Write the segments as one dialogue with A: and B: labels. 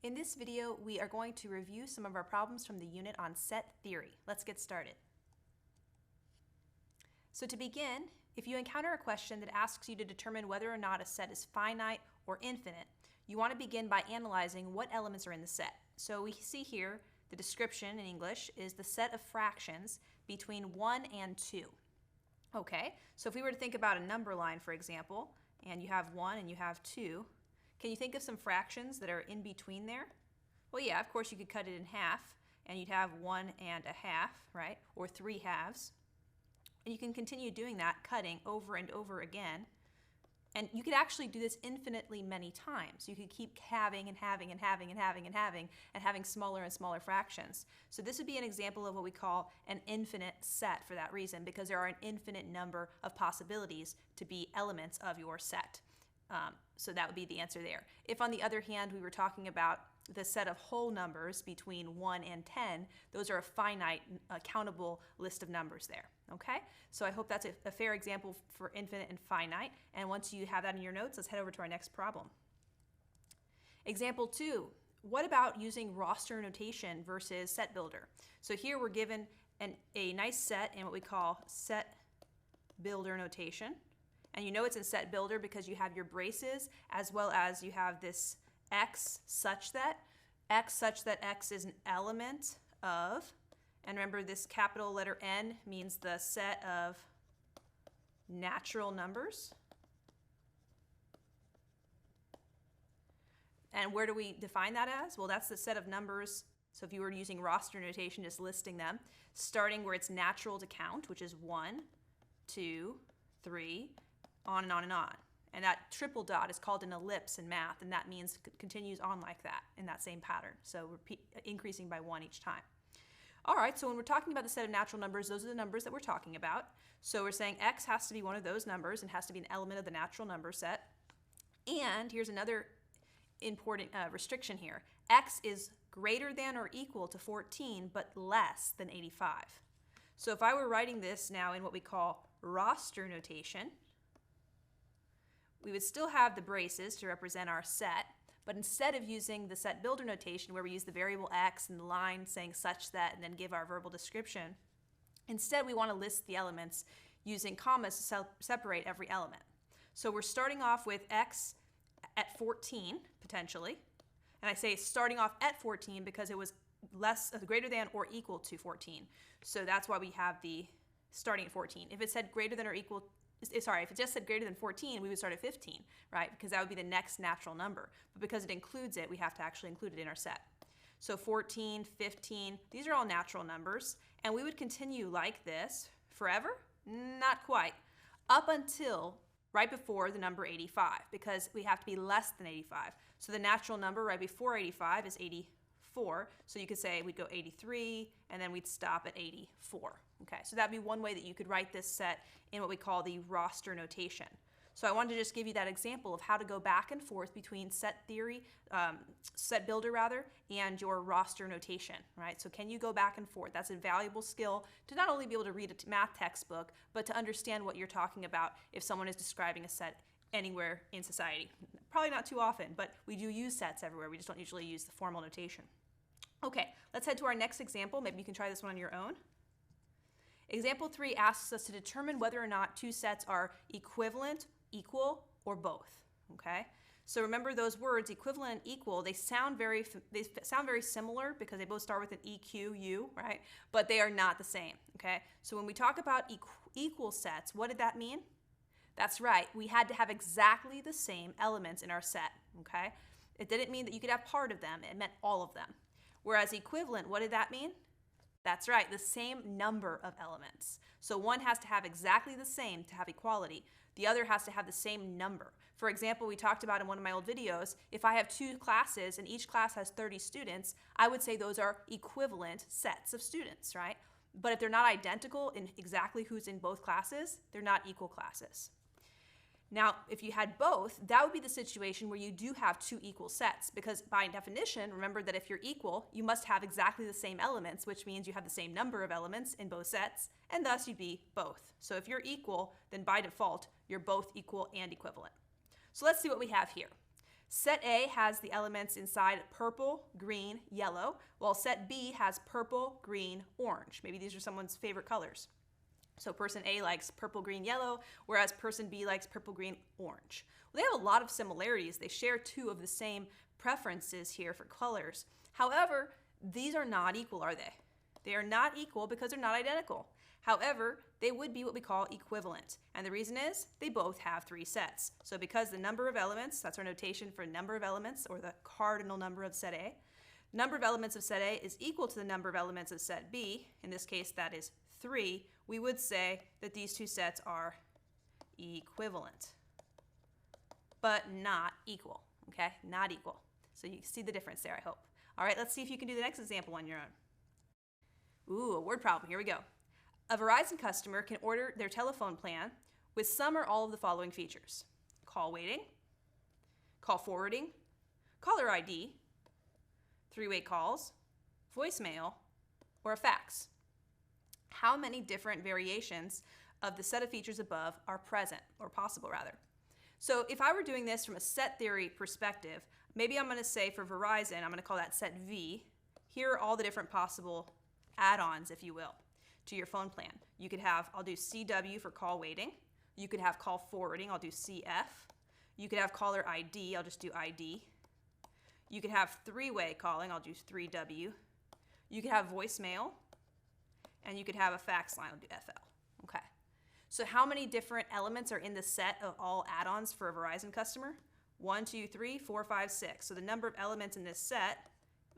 A: In this video, we are going to review some of our problems from the unit on set theory. Let's get started. So to begin, if you encounter a question that asks you to determine whether or not a set is finite or infinite, you want to begin by analyzing what elements are in the set. So we see here the description in English is the set of fractions between 1 and 2. Okay, so if we were to think about a number line, for example, and you have 1 and you have 2, can you think of some fractions that are in between there? Well, yeah, of course you could cut it in half, and you'd have 1 and a half, right? Or 3 halves. And you can continue doing that, cutting over and over again. And you could actually do this infinitely many times. You could keep having and having and having and having and having and having smaller and smaller fractions. So this would be an example of what we call an infinite set for that reason, because there are an infinite number of possibilities to be elements of your set. So that would be the answer there. If on the other hand we were talking about the set of whole numbers between 1 and 10, those are a finite, countable list of numbers there. Okay? So I hope that's a fair example for infinite and finite. And once you have that in your notes, let's head over to our next problem. Example 2. What about using roster notation versus set builder? So here we're given a nice set in what we call set builder notation. And you know it's in set builder because you have your braces as well as you have this x such that x is an element of, and remember this capital letter N means the set of natural numbers. And where do we define that as? Well, that's the set of numbers. So if you were using roster notation, just listing them, starting where it's natural to count, which is 1, 2, 3, on and on and on. And that triple dot is called an ellipse in math, and that means it continues on like that in that same pattern. So increasing by 1 each time. All right, so when we're talking about the set of natural numbers, those are the numbers that we're talking about. So we're saying x has to be one of those numbers and has to be an element of the natural number set. And here's another important restriction here. X is greater than or equal to 14, but less than 85. So if I were writing this now in what we call roster notation, we would still have the braces to represent our set, but instead of using the set builder notation where we use the variable x and the line saying such that and then give our verbal description, instead we want to list the elements using commas to separate every element. So we're starting off with x at 14, potentially, and I say starting off at 14 because it was greater than or equal to 14. So that's why we have the starting at 14. If it said greater than or equal if it just said greater than 14, we would start at 15, right? Because that would be the next natural number. But because it includes it, we have to actually include it in our set. So 14, 15, these are all natural numbers. And we would continue like this forever? Not quite. Up until right before the number 85, because we have to be less than 85. So the natural number right before 85 is 84. So you could say we'd go 83, and then we'd stop at 84. Okay, so that'd be one way that you could write this set in what we call the roster notation. So I wanted to just give you that example of how to go back and forth between set builder rather, and your roster notation, right? So can you go back and forth? That's a valuable skill to not only be able to read a math textbook, but to understand what you're talking about if someone is describing a set anywhere in society. Probably not too often, but we do use sets everywhere. We just don't usually use the formal notation. Okay, let's head to our next example. Maybe you can try this one on your own. Example 3 asks us to determine whether or not two sets are equivalent, equal, or both. Okay? So remember those words, equivalent and equal, they sound very similar because they both start with an EQ, right? But they are not the same. Okay? So when we talk about equal sets, what did that mean? That's right. We had to have exactly the same elements in our set. Okay? It didn't mean that you could have part of them. It meant all of them. Whereas equivalent, what did that mean? That's right, the same number of elements. So one has to have exactly the same to have equality. The other has to have the same number. For example, we talked about in one of my old videos, if I have 2 classes and each class has 30 students, I would say those are equivalent sets of students, right? But if they're not identical in exactly who's in both classes, they're not equal classes. Now, if you had both, that would be the situation where you do have 2 equal sets, because by definition, remember that if you're equal, you must have exactly the same elements, which means you have the same number of elements in both sets, and thus you'd be both. So if you're equal, then by default, you're both equal and equivalent. So let's see what we have here. Set A has the elements inside purple, green, yellow, while set B has purple, green, orange. Maybe these are someone's favorite colors. So person A likes purple, green, yellow, whereas person B likes purple, green, orange. Well, they have a lot of similarities. They share two of the same preferences here for colors. However, these are not equal, are they? They are not equal because they're not identical. However, they would be what we call equivalent. And the reason is they both have 3 sets. So because the number of elements, that's our notation for number of elements, or the cardinal number of set A, number of elements of set A is equal to the number of elements of set B. In this case, that is 3. We would say that these 2 sets are equivalent, but not equal, okay? Not equal. So you see the difference there, I hope. All right, let's see if you can do the next example on your own. Ooh, a word problem. Here we go. A Verizon customer can order their telephone plan with some or all of the following features: call waiting, call forwarding, caller ID, 3-way calls, voicemail, or a fax. How many different variations of the set of features above are present, or possible rather? So if I were doing this from a set theory perspective, maybe I'm going to say for Verizon, I'm going to call that set V. Here are all the different possible add-ons, if you will, to your phone plan. You could have, I'll do CW for call waiting. You could have call forwarding, I'll do CF. You could have caller ID, I'll just do ID. You could have 3-way calling, I'll do 3W. You could have voicemail, and you could have a fax line, I'll do FL. Okay. So how many different elements are in the set of all add-ons for a Verizon customer? 1, 2, 3, 4, 5, 6. So the number of elements in this set,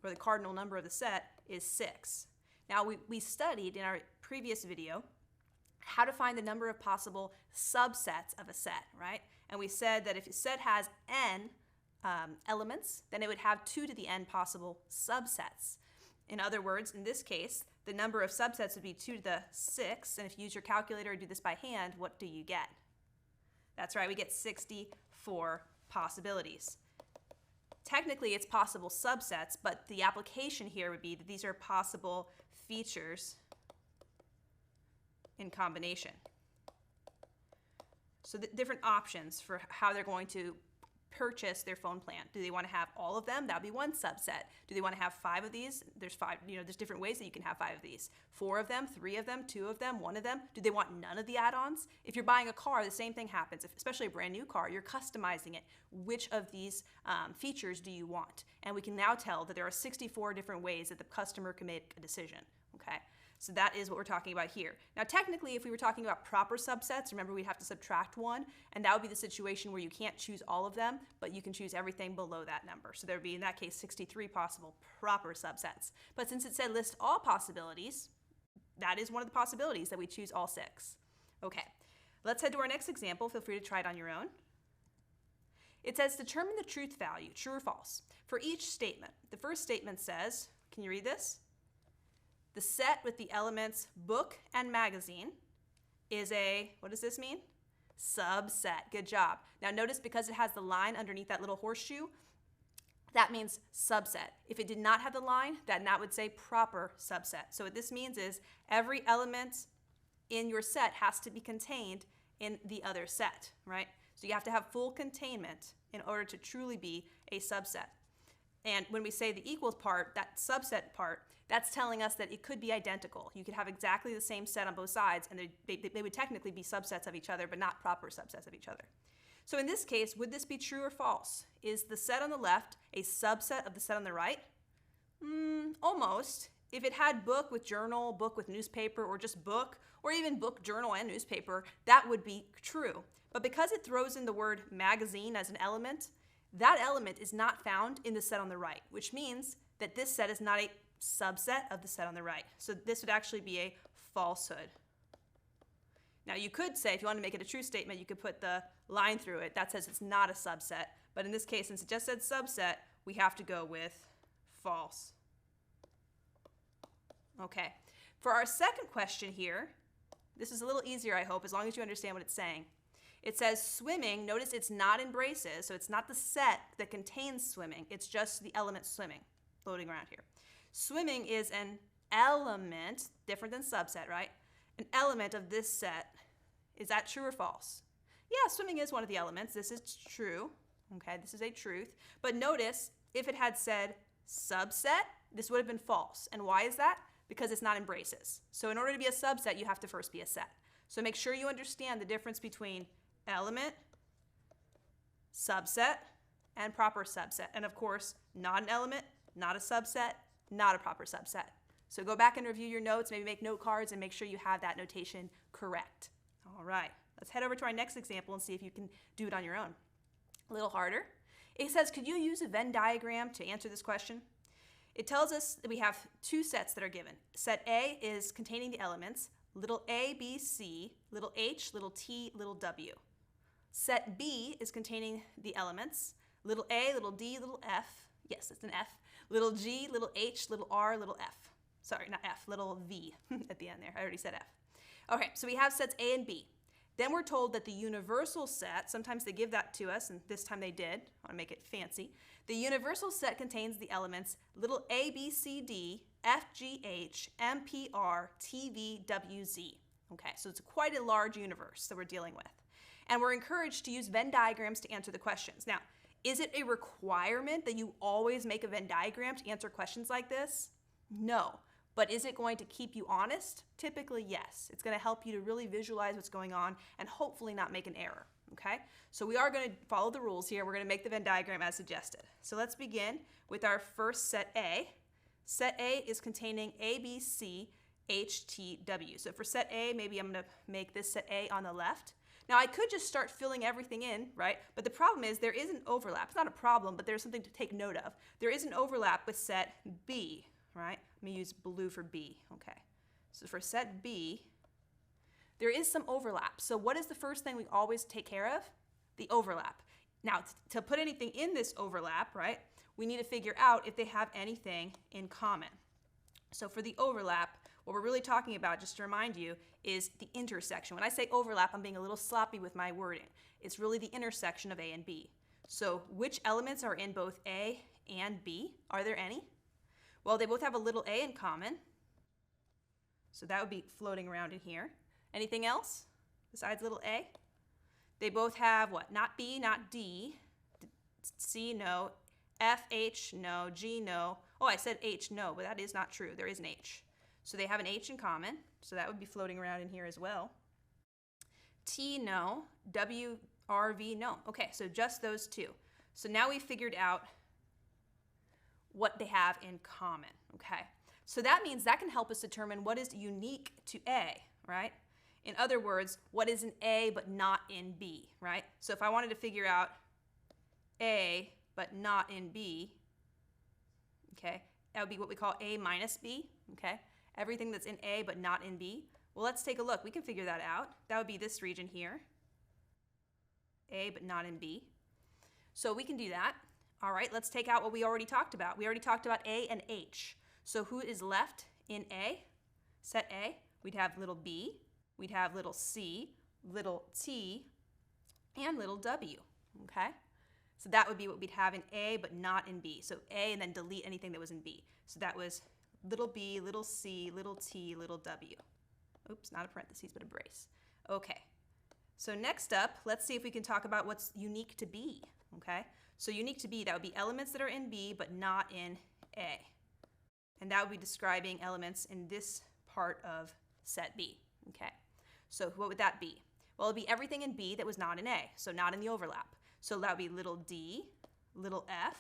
A: or the cardinal number of the set, is 6. Now, we studied in our previous video how to find the number of possible subsets of a set, right? And we said that if a set has n elements, then it would have 2 to the n possible subsets. In other words, in this case, the number of subsets would be 2 to the 6, and if you use your calculator or do this by hand, what do you get? That's right, we get 64 possibilities. Technically, it's possible subsets, but the application here would be that these are possible features in combination. So the different options for how they're going to purchase their phone plan. Do they want to have all of them? That would be one subset. Do they want to have 5 of these? There's 5, there's different ways that you can have 5 of these. 4 of them, 3 of them, 2 of them, 1 of them. Do they want none of the add-ons? If you're buying a car, the same thing happens. Especially a brand new car, you're customizing it. Which of these features do you want? And we can now tell that there are 64 different ways that the customer can make a decision, okay? So that is what we're talking about here. Now, technically, if we were talking about proper subsets, remember we'd have to subtract 1, and that would be the situation where you can't choose all of them, but you can choose everything below that number. So there would be, in that case, 63 possible proper subsets. But since it said list all possibilities, that is one of the possibilities that we choose all 6. Okay, let's head to our next example. Feel free to try it on your own. It says determine the truth value, true or false, for each statement. The first statement says, can you read this? The set with the elements book and magazine is a, what does this mean? Subset. Good job. Now notice because it has the line underneath that little horseshoe, that means subset. If it did not have the line, then that would say proper subset. So what this means is every element in your set has to be contained in the other set, right? So you have to have full containment in order to truly be a subset. And when we say the equals part, that subset part, that's telling us that it could be identical. You could have exactly the same set on both sides, and they would technically be subsets of each other, but not proper subsets of each other. So in this case, would this be true or false? Is the set on the left a subset of the set on the right? Almost. If it had book with journal, book with newspaper, or just book, or even book, journal, and newspaper, that would be true. But because it throws in the word magazine as an element, that element is not found in the set on the right, which means that this set is not a subset of the set on the right. So this would actually be a falsehood. Now you could say, if you want to make it a true statement, you could put the line through it. That says it's not a subset. But in this case, since it just said subset, we have to go with false. Okay. For our second question here, this is a little easier, I hope, as long as you understand what it's saying. It says swimming. Notice it's not in braces, so it's not the set that contains swimming. It's just the element swimming floating around here. Swimming is an element, different than subset, right? An element of this set. Is that true or false? Yeah, swimming is one of the elements. This is true. Okay, this is a truth. But notice, if it had said subset, this would have been false. And why is that? Because it's not in braces. So in order to be a subset, you have to first be a set. So make sure you understand the difference between element, subset, and proper subset. And of course, not an element, not a subset, not a proper subset. So go back and review your notes, maybe make note cards, and make sure you have that notation correct. All right, let's head over to our next example and see if you can do it on your own. A little harder. It says, could you use a Venn diagram to answer this question? It tells us that we have two sets that are given. Set A is containing the elements, little a, b, c, little h, little t, little w. Set B is containing the elements, little a, little d, little f, yes, it's an f, little g, little h, little r, little f. Sorry, not f, little v at the end there. I already said f. Okay, so we have sets A and B. Then we're told that the universal set, sometimes they give that to us, and this time they did. I want to make it fancy. The universal set contains the elements little a, b, c, d, f, g, h, m, p, r, t, v, w, z. Okay, so it's quite a large universe that we're dealing with. And we're encouraged to use Venn diagrams to answer the questions. Now, is it a requirement that you always make a Venn diagram to answer questions like this? No. But is it going to keep you honest? Typically, yes. It's going to help you to really visualize what's going on and hopefully not make an error, okay? So we are going to follow the rules here. We're going to make the Venn diagram as suggested. So let's begin with our first set A. Set A is containing A, B, C, H, T, W. So for set A, maybe I'm going to make this set A on the left. Now, I could just start filling everything in, right? But the problem is there is an overlap. It's not a problem, but there's something to take note of. There is an overlap with set B, right? Let me use blue for B, okay. So for set B, there is some overlap. So what is the first thing we always take care of? The overlap. Now, to put anything in this overlap, right, we need to figure out if they have anything in common. So for the overlap, what we're really talking about, just to remind you, is the intersection. When I say overlap, I'm being a little sloppy with my wording. It's really the intersection of A and B. So which elements are in both A and B? Are there any? Well, they both have a little a in common. So that would be floating around in here. Anything else besides little a? They both have what? Not B, not D. C, no. F, H, no. G, no. Oh, I said H, no, but that is not true. There is an H. So they have an H in common. So that would be floating around in here as well. T, no. W, R, V, no. Okay, so just those two. So now we figured out what they have in common, okay? So that means that can help us determine what is unique to A, right? In other words, what is in A but not in B, right? So if I wanted to figure out A but not in B, okay, that would be what we call A minus B, okay? Everything that's in A but not in B. Well, let's take a look. We can figure that out. That would be this region here, A but not in B. So we can do that. All right, let's take out what we already talked about. We already talked about A and H. So who is left in A? Set A, we'd have little b, we'd have little c, little t, and little w, okay? So that would be what we'd have in A, but not in B. So A and then delete anything that was in B. So that was little b, little c, little t, little w. Oops, not a parentheses, but a brace. Okay, so next up, let's see if we can talk about what's unique to B, okay? So unique to B, that would be elements that are in B, but not in A. And that would be describing elements in this part of set B, okay? So what would that be? Well, it would be everything in B that was not in A, so not in the overlap. So that would be little d, little f,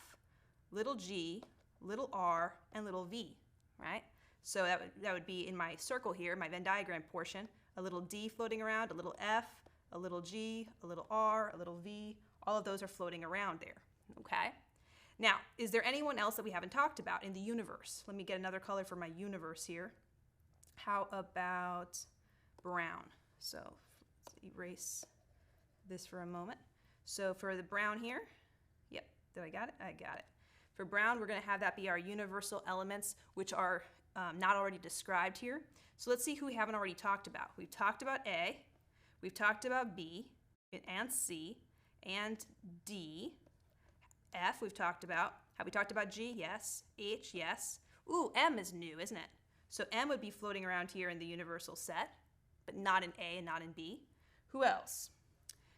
A: little g, little r, and little v, right? So that would be in my circle here, my Venn diagram portion, a little d floating around, a little f, a little g, a little r, a little v. All of those are floating around there, okay? Now, is there anyone else that we haven't talked about in the universe? Let me get another color for my universe here. How about brown? So let's erase this for a moment. So for the brown here, yep, did I got it? I got it. For brown, we're going to have that be our universal elements, which are not already described here. So let's see who we haven't already talked about. We've talked about A, we've talked about B, and C, and D. F, we've talked about. Have we talked about G? Yes. H, yes. Ooh, M is new, isn't it? So M would be floating around here in the universal set, but not in A and not in B. Who else?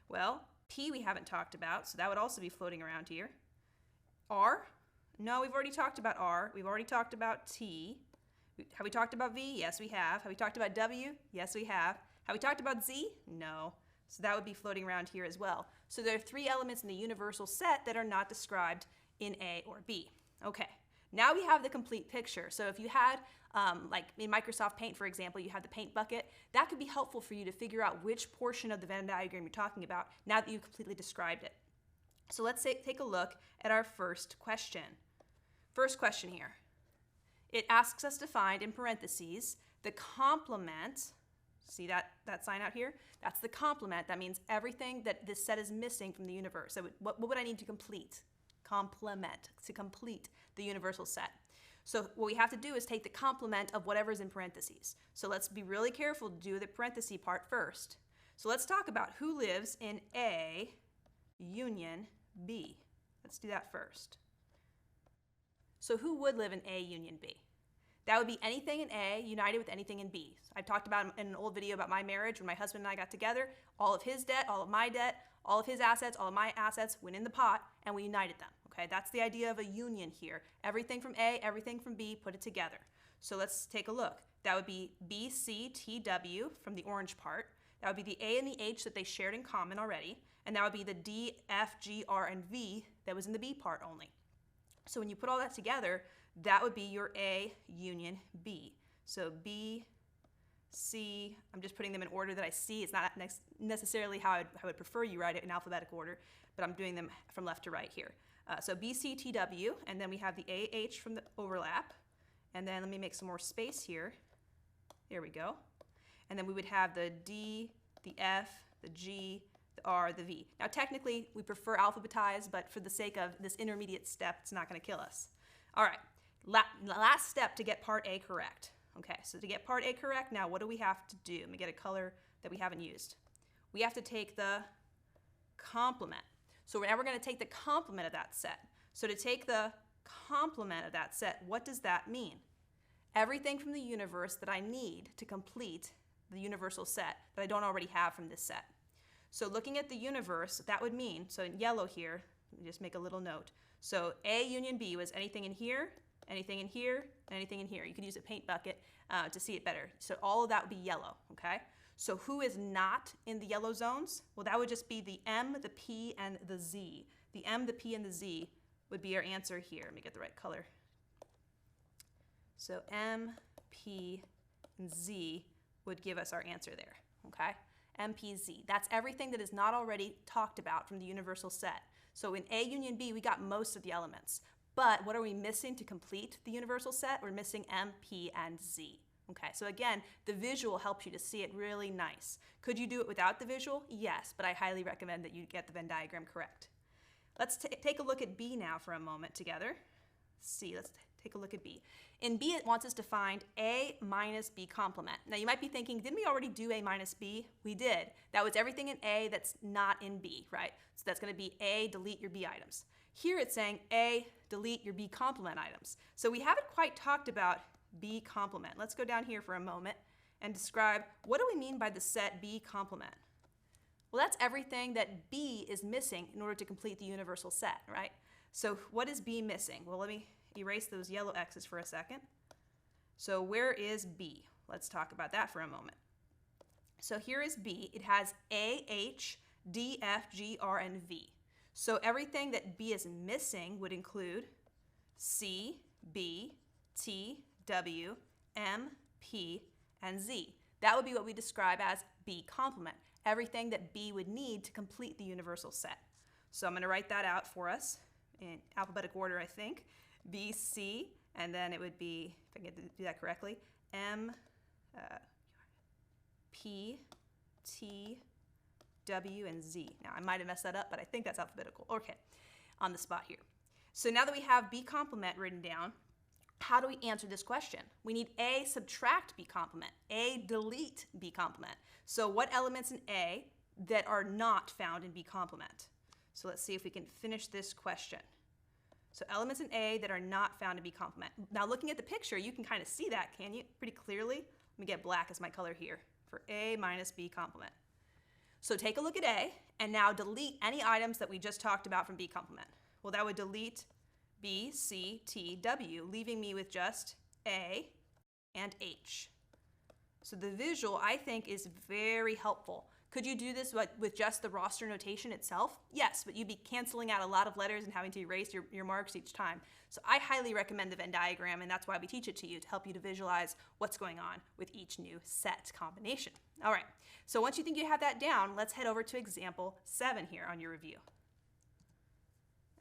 A: Well, P we haven't talked about, so that would also be floating around here. R? No, we've already talked about R. We've already talked about T. Have we talked about V? Yes, we have. Have we talked about W? Yes, we have. Have we talked about Z? No. So that would be floating around here as well. So there are 3 elements in the universal set that are not described in A or B. Okay, now we have the complete picture. So if you had, like in Microsoft Paint, for example, you have the paint bucket, that could be helpful for you to figure out which portion of the Venn diagram you're talking about now that you've completely described it. So let's take a look at our first question. First question here. It asks us to find, in parentheses, the complement. See that sign out here? That's the complement. That means everything that this set is missing from the universe. So what would I need to complete? Complement, to complete the universal set. So what we have to do is take the complement of whatever's in parentheses. So let's be really careful to do the parenthesis part first. So let's talk about who lives in A union B. Let's do that first. So who would live in A union B? That would be anything in A united with anything in B. I talked about in an old video about my marriage when my husband and I got together. All of his debt, all of my debt, all of his assets, all of my assets went in the pot and we united them. Okay, that's the idea of a union here. Everything from A, everything from B, put it together. So let's take a look. That would be B, C, T, W from the orange part. That would be the A and the H that they shared in common already. And that would be the D, F, G, R, and V that was in the B part only. So when you put all that together, that would be your A union B. So B, C, I'm just putting them in order that I see. It's not necessarily how I would prefer you write it in alphabetical order, but I'm doing them from left to right here. So B, C, T, W, and then we have the A, H from the overlap. And then let me make some more space here. There we go. And then we would have the D, the F, the G, the R, the V. Now technically we prefer alphabetized, but for the sake of this intermediate step, it's not going to kill us. All right, last step to get part A correct. Okay, so to get part A correct, now what do we have to do? Let me get a color that we haven't used. We have to take the complement. So now we're going to take the complement of that set. So to take the complement of that set, what does that mean? Everything from the universe that I need to complete the universal set that I don't already have from this set. So looking at the universe, that would mean, so in yellow here, let me just make a little note. So A union B was anything in here, anything in here, and anything in here. You could use a paint bucket to see it better. So all of that would be yellow, okay? So who is not in the yellow zones? Well, that would just be the M, the P, and the Z. The M, the P, and the Z would be our answer here. Let me get the right color. So M, P, and Z would give us our answer there, okay? M, P, Z. That's everything that is not already talked about from the universal set. So in A union B, we got most of the elements. But what are we missing to complete the universal set? We're missing M, P, and Z. Okay, so again, the visual helps you to see it really nice. Could you do it without the visual? Yes, but I highly recommend that you get the Venn diagram correct. Let's take a look at B now for a moment together. Let's take a look at B. In B, it wants us to find A minus B complement. Now you might be thinking, didn't we already do A minus B? We did. That was everything in A that's not in B, right? So that's going to be A, delete your B items. Here it's saying A, delete your B complement items. So we haven't quite talked about B complement. Let's go down here for a moment and describe what do we mean by the set B complement? Well, that's everything that B is missing in order to complete the universal set, right? So what is B missing? Well, let me erase those yellow X's for a second. So where is B? Let's talk about that for a moment. So here is B. It has A, H, D, F, G, R, and V. So everything that B is missing would include C, B, T, W, M, P, and Z. That would be what we describe as B complement, everything that B would need to complete the universal set. So I'm going to write that out for us in alphabetical order, I think. B, C, and then it would be, if I can do that correctly, M, P, T, W, and Z. Now, I might have messed that up, but I think that's alphabetical. Okay, on the spot here. So now that we have B complement written down, how do we answer this question? We need A subtract B complement, A delete B complement. So what elements in A that are not found in B complement? So let's see if we can finish this question. So elements in A that are not found in B complement. Now looking at the picture, you can kind of see that, can you? Pretty clearly. Let me get black as my color here for A minus B complement. So take a look at A, and now delete any items that we just talked about from B complement. Well, that would delete B, C, T, W, leaving me with just A and H. So the visual, I think, is very helpful. Could you do this with just the roster notation itself? Yes, but you'd be canceling out a lot of letters and having to erase your marks each time. So I highly recommend the Venn diagram, and that's why we teach it to you, to help you to visualize what's going on with each new set combination. All right, so once you think you have that down, let's head over to example 7 here on your review.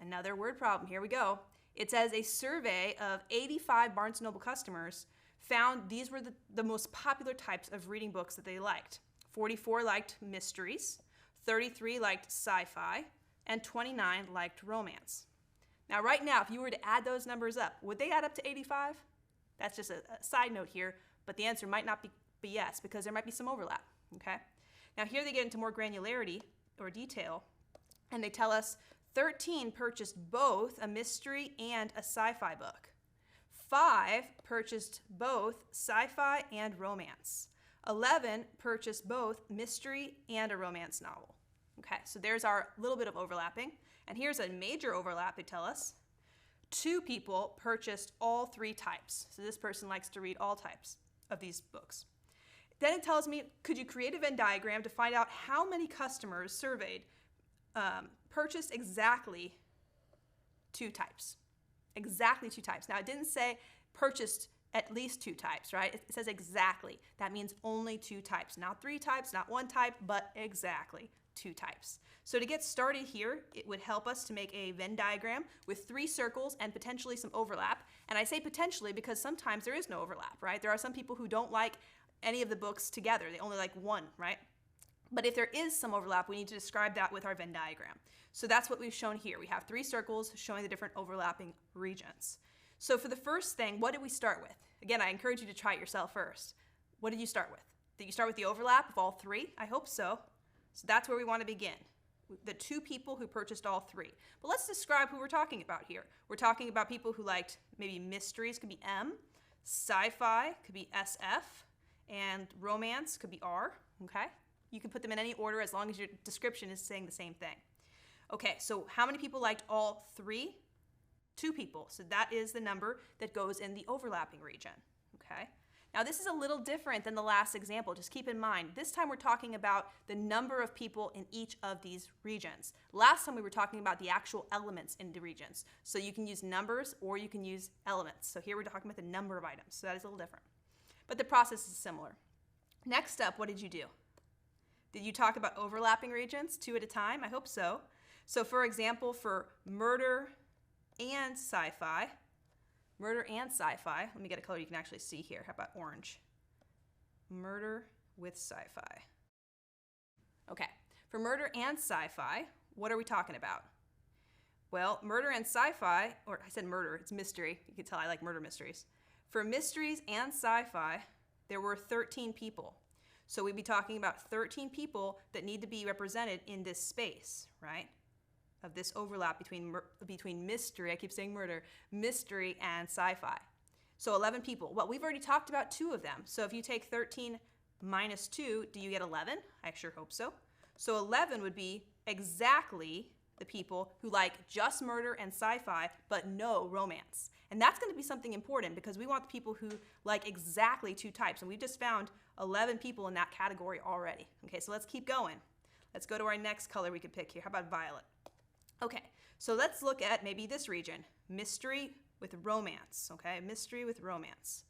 A: Another word problem, here we go. It says a survey of 85 Barnes & Noble customers found these were the most popular types of reading books that they liked. 44 liked mysteries, 33 liked sci-fi, and 29 liked romance. Now, right now, if you were to add those numbers up, would they add up to 85? That's just a side note here, but the answer might not be yes, because there might be some overlap, okay? Now, here they get into more granularity or detail, and they tell us 13 purchased both a mystery and a sci-fi book. 5 purchased both sci-fi and romance. 11 purchased both mystery and a romance novel. Okay, so there's our little bit of overlapping. And here's a major overlap, they tell us. 2 people purchased all 3 types. So this person likes to read all types of these books. Then it tells me, could you create a Venn diagram to find out how many customers surveyed purchased exactly 2 types? Exactly 2 types. Now, it didn't say purchased at least 2 types, right? It says exactly. That means only 2 types. Not 3 types, not 1 type, but exactly 2 types. So to get started here, it would help us to make a Venn diagram with 3 circles and potentially some overlap. And I say potentially because sometimes there is no overlap, right? There are some people who don't like any of the books together. They only like one, right? But if there is some overlap, we need to describe that with our Venn diagram. So that's what we've shown here. We have 3 circles showing the different overlapping regions. So for the first thing, what did we start with? Again, I encourage you to try it yourself first. What did you start with? Did you start with the overlap of all 3? I hope so. So that's where we want to begin. The 2 people who purchased all 3. But let's describe who we're talking about here. We're talking about people who liked maybe mysteries, could be M, sci-fi, could be SF, and romance could be R, okay? You can put them in any order as long as your description is saying the same thing. Okay, so how many people liked all 3? 2 people. So that is the number that goes in the overlapping region, okay? Now this is a little different than the last example. Just keep in mind, this time we're talking about the number of people in each of these regions. Last time we were talking about the actual elements in the regions. So you can use numbers or you can use elements. So here we're talking about the number of items. So that is a little different. But the process is similar. Next up, what did you do? Did you talk about overlapping regions 2 at a time? I hope so. So for example, for murder and sci-fi, let me get a color you can actually see here. How about orange? Murder with sci-fi. Okay, for murder and sci-fi, what are we talking about? Well, murder and sci-fi, or I said murder, it's mystery. You can tell I like murder mysteries. For mysteries and sci-fi, there were 13 people. So we'd be talking about 13 people that need to be represented in this space, right? Of this overlap between mystery, I keep saying murder, mystery and sci-fi. So 11 people. Well, we've already talked about 2 of them. So if you take 13 minus 2, do you get 11? I sure hope so. So 11 would be exactly the people who like just murder and sci-fi, but no romance. And that's going to be something important because we want the people who like exactly 2 types. And we just found 11 people in that category already. Okay, so let's keep going. Let's go to our next color we could pick here. How about violet? Okay, so let's look at maybe this region, mystery with romance, okay? Mystery with romance.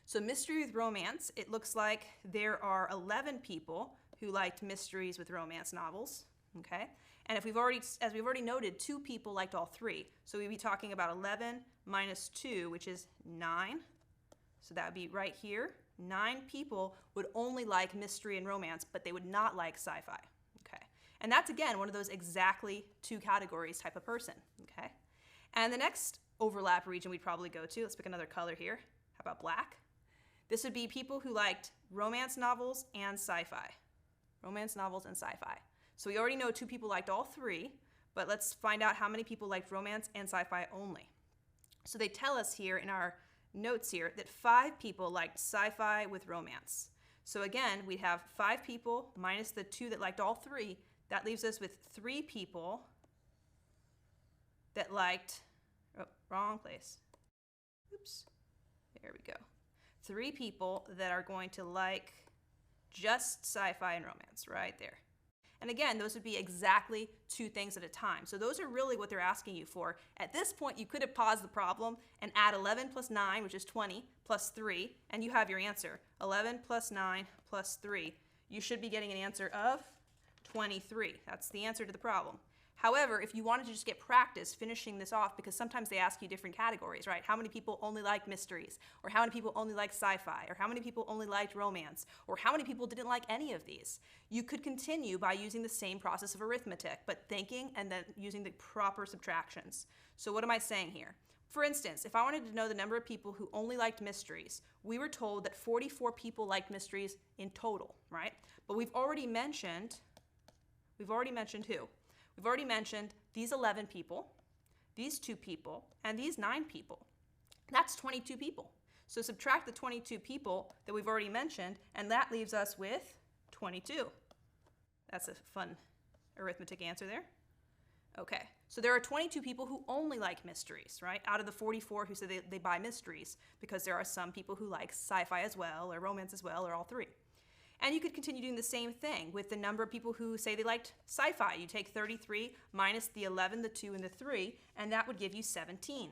A: So mystery with romance, it looks like there are 11 people who liked mysteries with romance novels, okay? And if as we've already noted, 2 people liked all 3. So we'd be talking about 11 minus 2, which is 9. So that would be right here. 9 people would only like mystery and romance, but they would not like sci-fi. And that's, again, one of those exactly 2 categories type of person, okay? And the next overlap region we'd probably go to, let's pick another color here. How about black? This would be people who liked romance novels and sci-fi. Romance novels and sci-fi. So we already know 2 people liked all 3, but let's find out how many people liked romance and sci-fi only. So they tell us here in our notes here that 5 people liked sci-fi with romance. So again, we'd have 5 people minus the 2 that liked all 3. That leaves us with 3 people that liked, oh, wrong place. Oops, there we go. 3 people that are going to like just sci-fi and romance, right there. And again, those would be exactly 2 things at a time. So those are really what they're asking you for. At this point, you could have paused the problem and add 11 plus 9, which is 20, plus 3, and you have your answer. 11 plus 9 plus 3. You should be getting an answer of 23. That's the answer to the problem. However, if you wanted to just get practice finishing this off, because sometimes they ask you different categories, right? How many people only like mysteries? Or how many people only like sci-fi? Or how many people only liked romance? Or how many people didn't like any of these? You could continue by using the same process of arithmetic, but thinking and then using the proper subtractions. So what am I saying here? For instance, if I wanted to know the number of people who only liked mysteries, we were told that 44 people liked mysteries in total, right? But we've already mentioned who? We've already mentioned these 11 people, these 2 people, and these 9 people. That's 22 people. So subtract the 22 people that we've already mentioned, and that leaves us with 22. That's a fun arithmetic answer there. Okay, so there are 22 people who only like mysteries, right? Out of the 44 who say they buy mysteries, because there are some people who like sci-fi as well, or romance as well, or all 3. And you could continue doing the same thing with the number of people who say they liked sci-fi. You take 33 minus the 11, the 2, and the 3, and that would give you 17.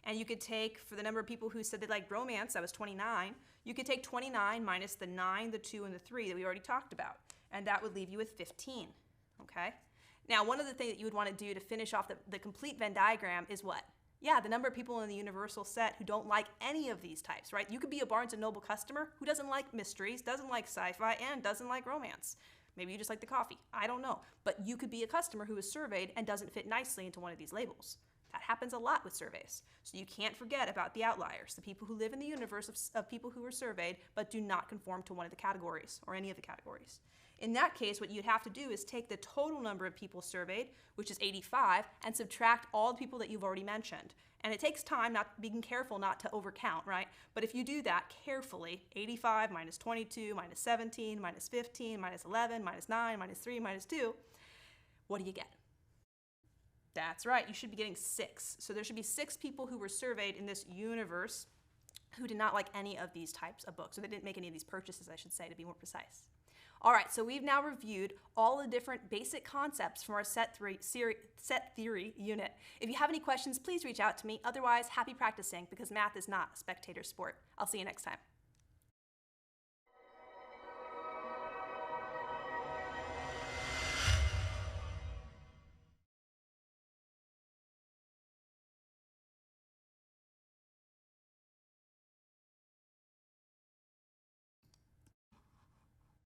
A: And you could take, for the number of people who said they liked romance, that was 29, you could take 29 minus the 9, the 2, and the 3 that we already talked about, and that would leave you with 15, okay? Now, one of the things that you would want to do to finish off the complete Venn diagram is what? Yeah, the number of people in the universal set who don't like any of these types, right? You could be a Barnes & Noble customer who doesn't like mysteries, doesn't like sci-fi, and doesn't like romance. Maybe you just like the coffee. I don't know. But you could be a customer who is surveyed and doesn't fit nicely into one of these labels. That happens a lot with surveys. So you can't forget about the outliers, the people who live in the universe of people who are surveyed but do not conform to one of the categories or any of the categories. In that case, what you'd have to do is take the total number of people surveyed, which is 85, and subtract all the people that you've already mentioned. And it takes time, being careful not to overcount, right? But if you do that carefully, 85 minus 22 minus 17 minus 15 minus 11 minus 9 minus 3 minus 2, what do you get? That's right, you should be getting 6. So there should be 6 people who were surveyed in this universe who did not like any of these types of books, or they didn't make any of these purchases, I should say, to be more precise. All right, so we've now reviewed all the different basic concepts from our set theory unit. If you have any questions, please reach out to me. Otherwise, happy practicing, because math is not a spectator sport. I'll see you next time.